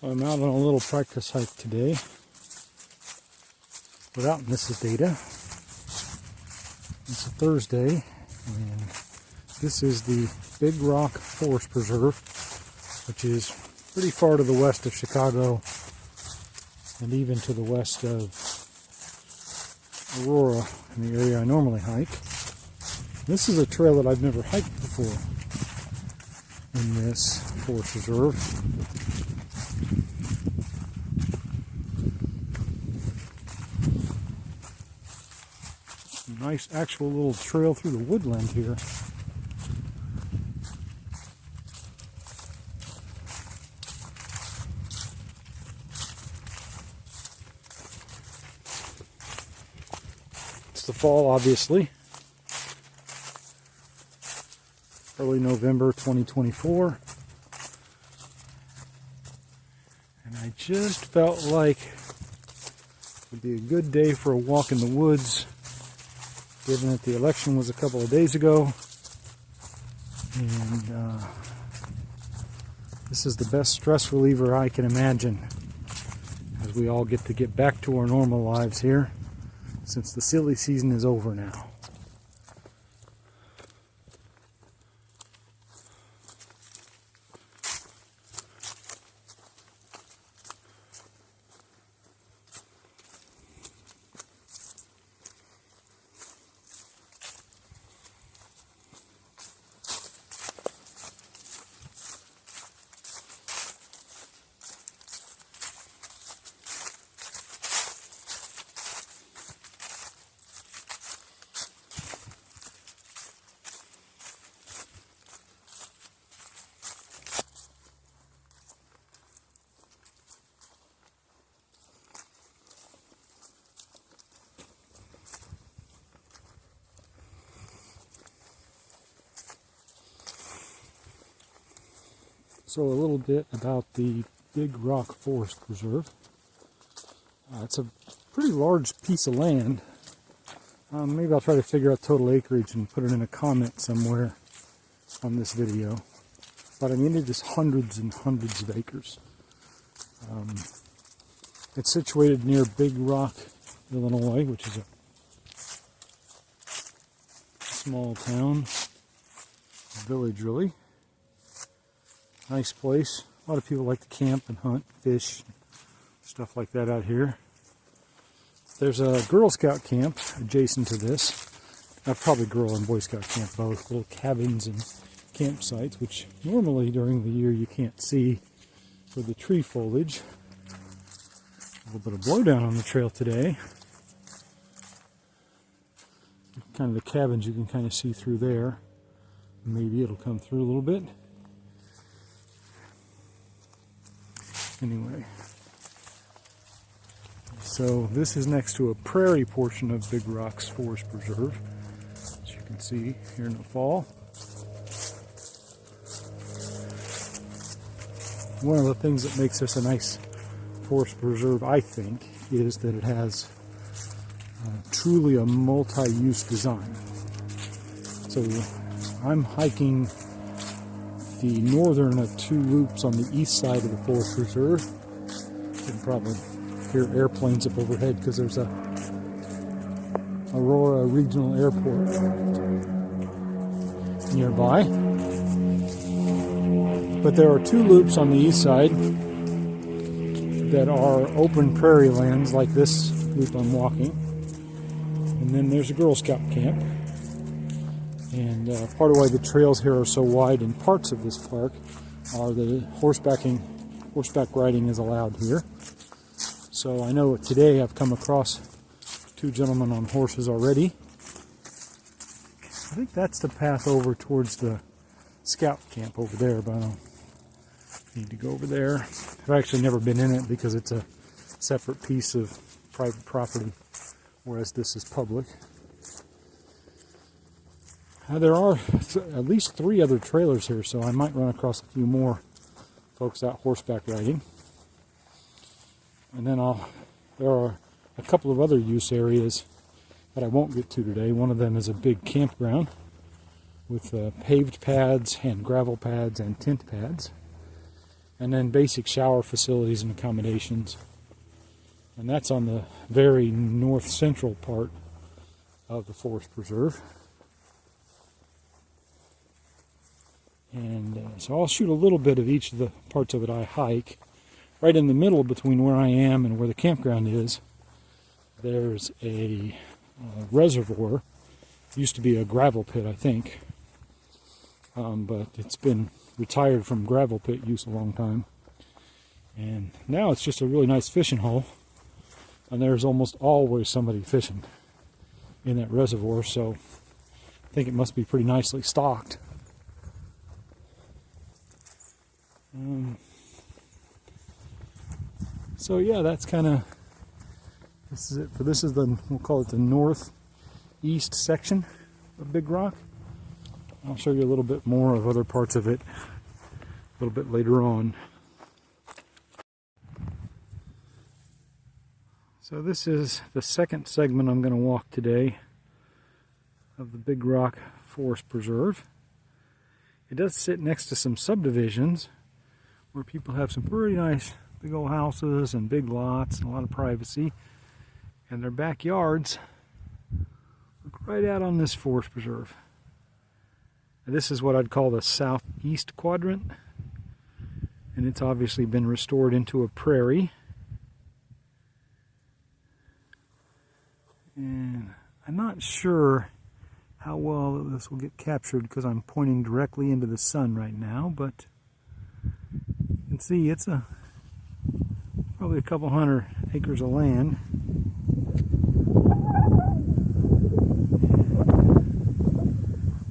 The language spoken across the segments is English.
So I'm out on a little practice hike today without Mrs. Data. It's a Thursday, and this is the Big Rock Forest Preserve, which is pretty far to the west of Chicago and even to the west of Aurora, in the area I normally hike. This is a trail that I've never hiked before in this forest reserve. Nice actual little trail through the woodland here. It's the fall, obviously. Early November 2024. And I just felt like it would be a good day for a walk in the woods, given that the election was a couple of days ago. And this is the best stress reliever I can imagine, as we all get back to our normal lives here, since the silly season is over now. So a little bit about the Big Rock Forest Preserve. It's a pretty large piece of land. Maybe I'll try to figure out total acreage and put it in a comment somewhere on this video. But I mean, it is hundreds and hundreds of acres. It's situated near Big Rock, Illinois, which is a small town, village really. Nice place. A lot of people like to camp and hunt, fish, stuff like that out here. There's a Girl Scout camp adjacent to this. Probably Girl and Boy Scout camp both. Little cabins and campsites, which normally during the year you can't see for the tree foliage. A little bit of blowdown on the trail today. Kind of the cabins you can kind of see through there. Maybe it'll come through a little bit. Anyway, so this is next to a prairie portion of Big Rock's Forest Preserve, as you can see here in the fall. One of the things that makes this a nice forest preserve, I think, is that it has truly a multi-use design. So I'm hiking the northern of two loops on the east side of the forest reserve. You can probably hear airplanes up overhead because there's a Aurora Regional Airport nearby. But there are two loops on the east side that are open prairie lands, like this loop I'm walking. And then there's a Girl Scout camp. And part of why the trails here are so wide in parts of this park are that horseback riding is allowed here. So I know today I've come across two gentlemen on horses already. I think that's the path over towards the scout camp over there, but I don't need to go over there. I've actually never been in it because it's a separate piece of private property, whereas this is public. There are at least 3 other trailers here, so I might run across a few more folks out horseback riding. And then there are a couple of other use areas that I won't get to today. One of them is a big campground with paved pads and gravel pads and tent pads. and then basic shower facilities and accommodations. And that's on the very north central part of the forest preserve. And so I'll shoot a little bit of each of the parts of it I hike. Right in the middle between where I am and where the campground is, there's a reservoir. It used to be a gravel pit, I think. But it's been retired from gravel pit use a long time. And now it's just a really nice fishing hole. And there's almost always somebody fishing in that reservoir, so I think it must be pretty nicely stocked. So yeah, that's kind of, this is it for this is the, we'll call it the northeast section of Big Rock. I'll show you a little bit more of other parts of it a little bit later on. So this is the second segment I'm going to walk today of the Big Rock Forest Preserve. It does sit next to some subdivisions where people have some pretty nice big old houses and big lots and a lot of privacy, and their backyards look right out on this forest preserve. And this is what I'd call the southeast quadrant, and it's obviously been restored into a prairie. And I'm not sure how well this will get captured because I'm pointing directly into the sun right now, but you can see it's probably a couple hundred acres of land.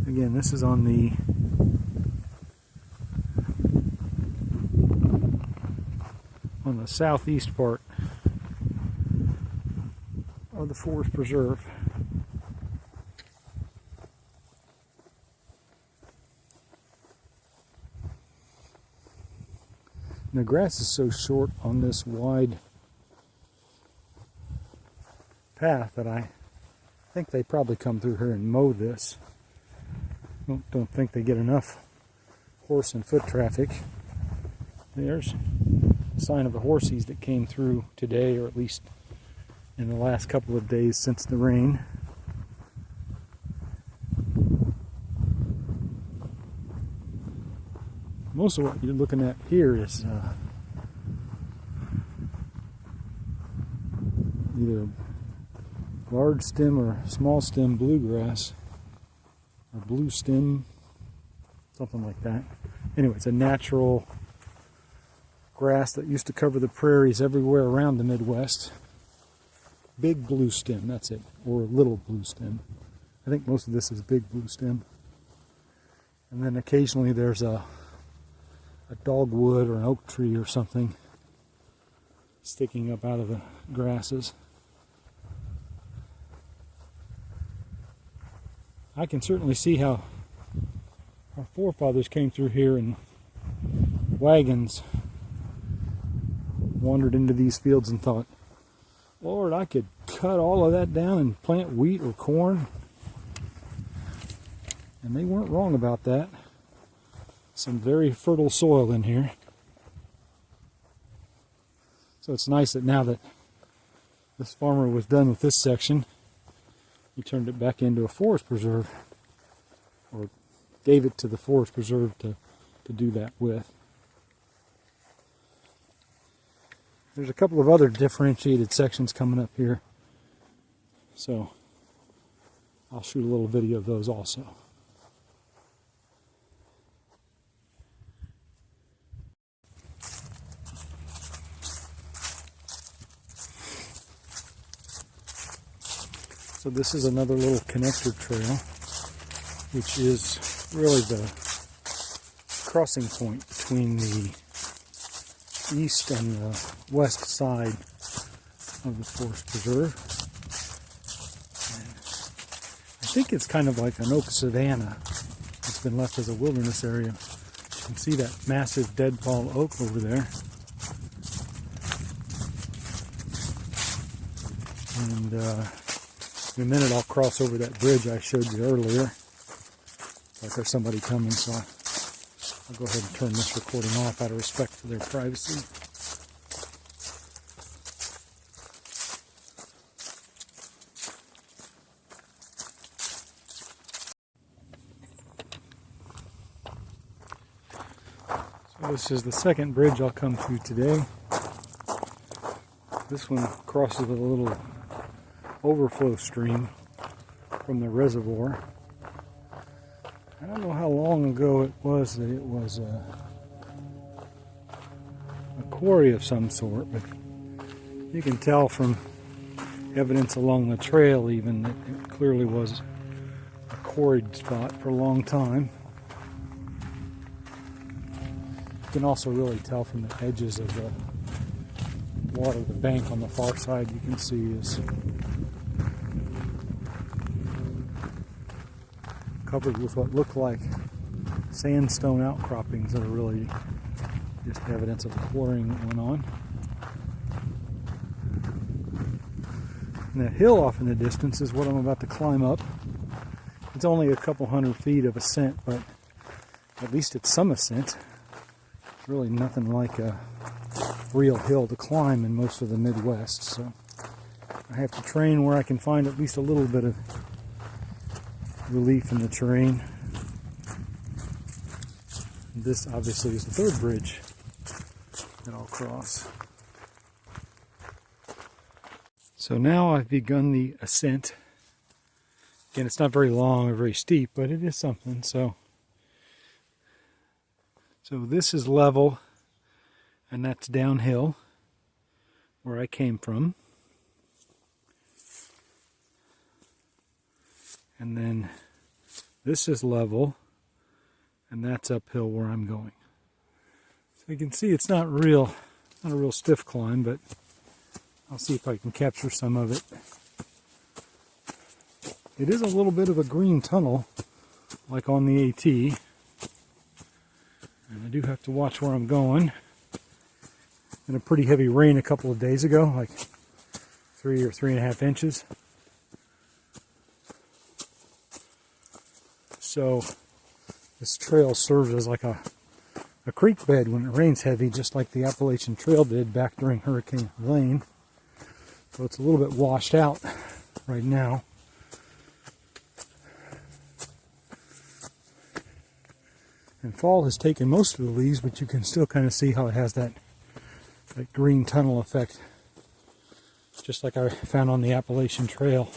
And again, this is on the southeast part of the forest preserve. And the grass is so short on this wide path that I think they probably come through here and mow this. Don't think they get enough horse and foot traffic. There's a sign of the horsies that came through today, or at least in the last couple of days since the rain. Most of what you're looking at here is either large stem or small stem bluegrass, or blue stem, something like that. Anyway, it's a natural grass that used to cover the prairies everywhere around the Midwest. Big blue stem, that's it, or little blue stem. I think most of this is big blue stem. And then occasionally there's a dogwood or an oak tree or something sticking up out of the grasses. I can certainly see how our forefathers came through here in wagons, wandered into these fields and thought, Lord, I could cut all of that down and plant wheat or corn. And they weren't wrong about that. Some very fertile soil in here. So it's nice that now that this farmer was done with this section, he turned it back into a forest preserve, or gave it to the forest preserve to do that with. There's a couple of other differentiated sections coming up here, so I'll shoot a little video of those also. So this is another little connector trail, which is really the crossing point between the east and the west side of the forest preserve. And I think it's kind of like an oak savanna. It's been left as a wilderness area. You can see that massive deadfall oak over there. And in a minute I'll cross over that bridge I showed you earlier. Like there's somebody coming, so I'll go ahead and turn this recording off out of respect for their privacy. So this is the second bridge I'll come to today. This one crosses with a little overflow stream from the reservoir. I don't know how long ago it was that it was a quarry of some sort, but you can tell from evidence along the trail even that it clearly was a quarried spot for a long time. You can also really tell from the edges of the water, the bank on the far side you can see is covered with what look like sandstone outcroppings that are really just evidence of the quarrying that went on. And that hill off in the distance is what I'm about to climb up. It's only a couple hundred feet of ascent, but at least it's some ascent. It's really nothing like a real hill to climb in most of the Midwest, so I have to train where I can find at least a little bit of relief in the terrain. This obviously is the third bridge that I'll cross. So now I've begun the ascent. Again, it's not very long or very steep, but it is something. So this is level, and that's downhill where I came from. And then this is level, and that's uphill where I'm going. So you can see it's not a real stiff climb, but I'll see if I can capture some of it. It is a little bit of a green tunnel, like on the AT. And I do have to watch where I'm going. In a pretty heavy rain a couple of days ago, like 3 or 3.5 inches. So this trail serves as like a creek bed when it rains heavy, just like the Appalachian Trail did back during Hurricane Helene. So it's a little bit washed out right now. And fall has taken most of the leaves, but you can still kind of see how it has that green tunnel effect, just like I found on the Appalachian Trail,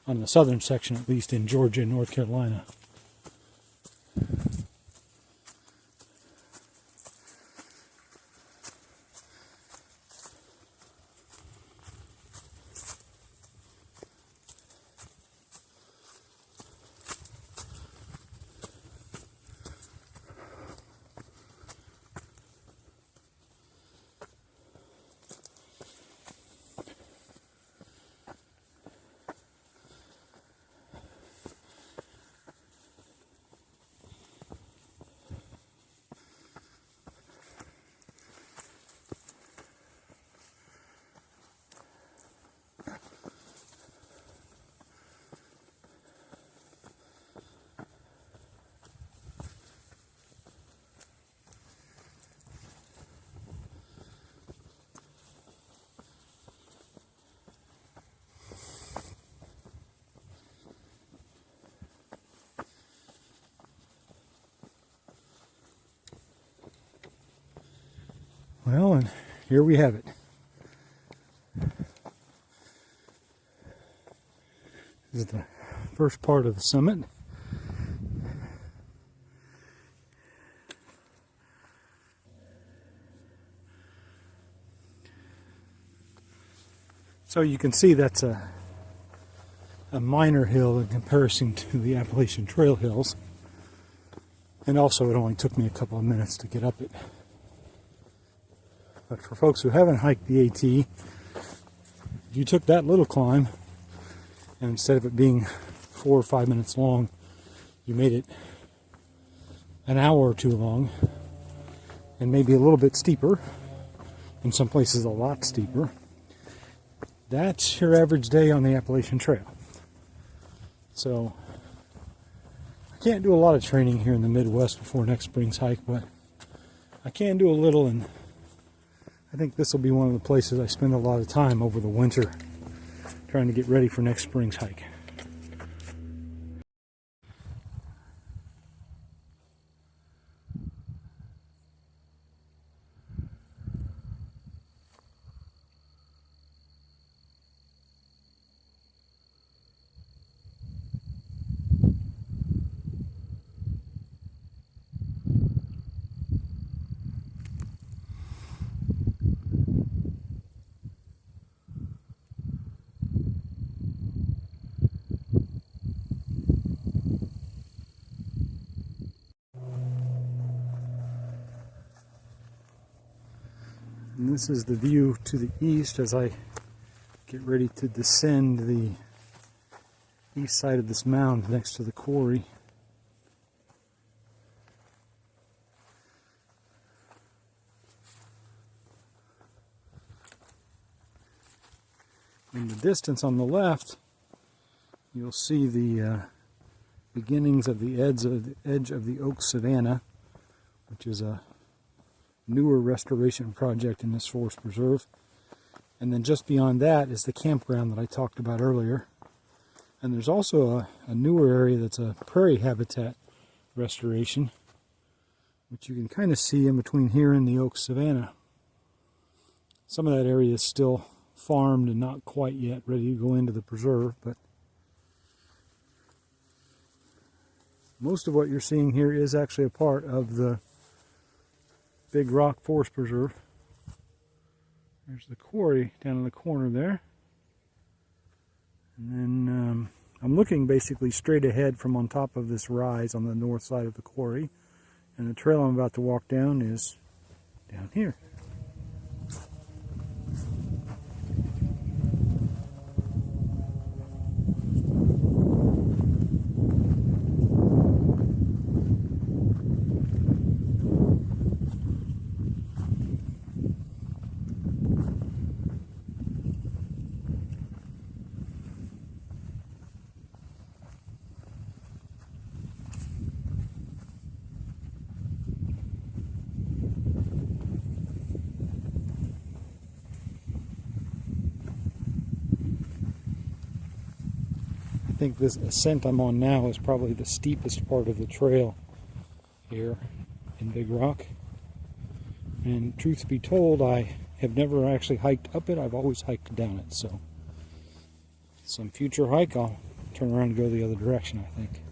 on the southern section at least, in Georgia and North Carolina. Well, and here we have it. This is the first part of the summit. So you can see that's a minor hill in comparison to the Appalachian Trail hills. And also it only took me a couple of minutes to get up it. But for folks who haven't hiked the AT, you took that little climb, and instead of it being 4 or 5 minutes long, you made it an hour or two long, and maybe a little bit steeper, in some places a lot steeper. That's your average day on the Appalachian Trail. So I can't do a lot of training here in the Midwest before next spring's hike, but I can do a little, and I think this will be one of the places I spend a lot of time over the winter trying to get ready for next spring's hike. And this is the view to the east as I get ready to descend the east side of this mound next to the quarry. In the distance on the left, you'll see the beginnings of the edge of the oak savanna, which is a newer restoration project in this forest preserve. And then just beyond that is the campground that I talked about earlier. And there's also a newer area that's a prairie habitat restoration, which you can kind of see in between here and the oak savanna. Some of that area is still farmed and not quite yet ready to go into the preserve, but most of what you're seeing here is actually a part of the Big Rock Forest Preserve. There's the quarry down in the corner there. And then I'm looking basically straight ahead from on top of this rise on the north side of the quarry. And the trail I'm about to walk down is down here. I think this ascent I'm on now is probably the steepest part of the trail here in Big Rock. And truth be told, I have never actually hiked up it. I've always hiked down it. So some future hike, I'll turn around and go the other direction, I think.